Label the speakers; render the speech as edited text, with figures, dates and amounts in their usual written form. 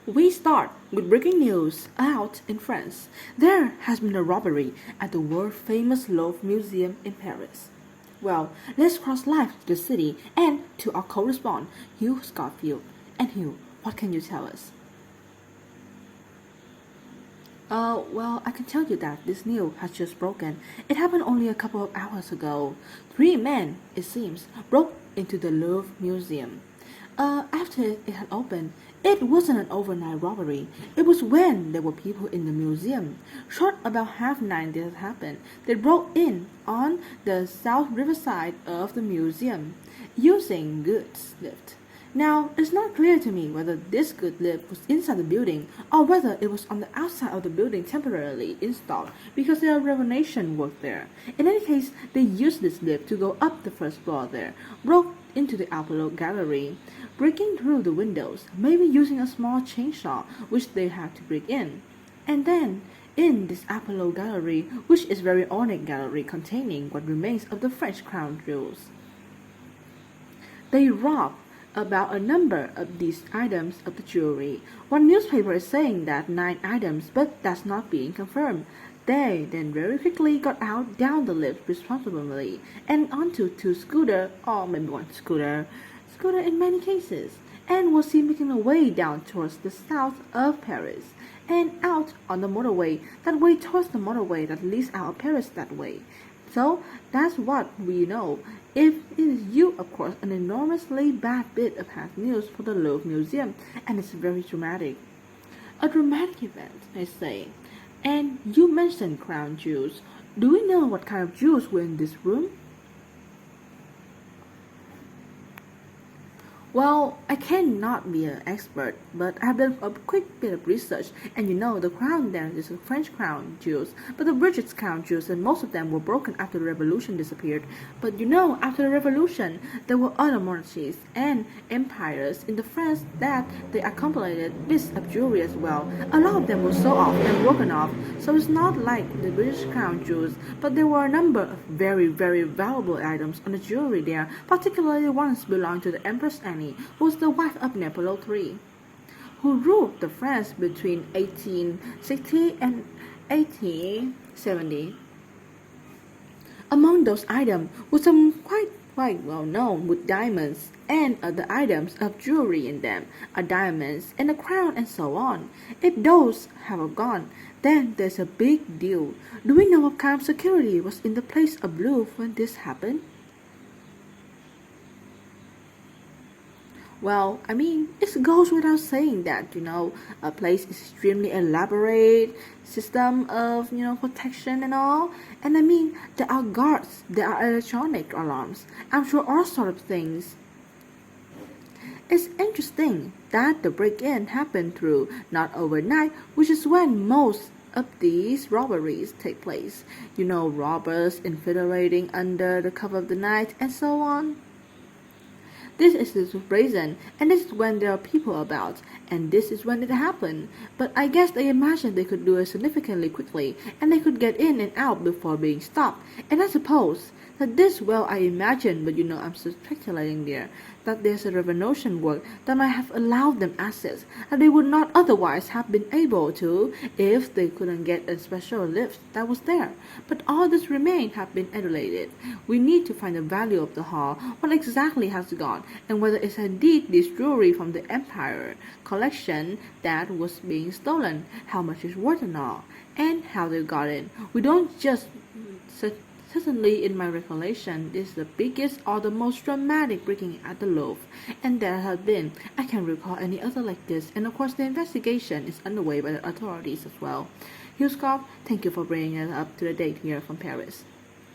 Speaker 1: We start with breaking news out in France. There has been a robbery at the world-famous Louvre Museum in Paris. Well, let's cross live to the city and to our correspondent, Hugh Scottfield. And Hugh, what can you tell us? Well, I can tell you that this news has just broken. It happened only a couple of hours ago. 3 men, it seems, broke into the Louvre Museum. After it had opened, it wasn't an overnight robbery. It was when there were people in the museum. Short about 9:30 this happened. They broke in on the south riverside of the museum, using goods lift. Now, it's not clear to me whether this good lift was inside the building or whether it was on the outside of the building temporarily installed because there are renovation work there. In any case, they used this lift to go up the first floor there, broke into the Apollo gallery, breaking through the windows, maybe using a small chainsaw which they had to break in. And then, in this Apollo gallery, which is a very ornate gallery containing what remains of the French crown jewels, they robbed about a number of these items of the jewelry. One newspaper is saying that 9 items, but that's not being confirmed. They then very quickly got out down the lift responsibly and onto 2 scooters, or maybe 1 scooter in many cases, and was seen making their way down towards the south of Paris and out on the motorway that way towards the motorway that leads out of Paris that way. So that's what we know. If it is you, of course, an enormously bad bit of bad news for the Louvre Museum, and it's very dramatic. A dramatic event, I say. And you mentioned crown jewels. Do we know what kind of jewels were in this room? Well, I cannot be an expert, but I have done a quick bit of research, and the crown there is a French crown jewels, but the British crown jewels, and most of them were broken after the revolution disappeared. But after the revolution, there were other monarchies and empires in the France that they accumulated bits of jewelry as well. A lot of them were sold off and broken off, so it's not like the British crown jewels, but there were a number of very, very valuable items on the jewelry there, particularly ones belonging to the Empress Anne, who was the wife of Napoleon III, who ruled the France between 1860 and 1870. Among those items were some quite well known with diamonds and other items of jewelry in them, diamonds and a crown and so on. If those have gone, then there's a big deal. Do we know what kind of security was in the place of Louvre when this happened? Well, it goes without saying that, a place is extremely elaborate system of, protection and all. And there are guards, there are electronic alarms, I'm sure all sort of things. It's interesting that the break-in happened through not overnight, which is when most of these robberies take place. Robbers infiltrating under the cover of the night and so on. This is the reason, and this is when there are people about, and this is when it happened. But I guess they imagined they could do it significantly quickly, and they could get in and out before being stopped. And I suppose that I imagine, but I'm speculating there, that there's a renovation work that might have allowed them access that they would not otherwise have been able to if they couldn't get a special lift that was there. But all this remains have been annihilated. We need to find the value of the haul, what exactly has gone, and whether it's indeed this jewelry from the Empire collection that was being stolen, how much it's worth and all, and how they got in. We don't just Certainly, in my recollection, this is the biggest or the most dramatic breaking at the Louvre, and there have been. I can't recall any other like this, and of course the investigation is underway by the authorities as well. Hugh Scott, thank you for bringing it up to the date here from Paris.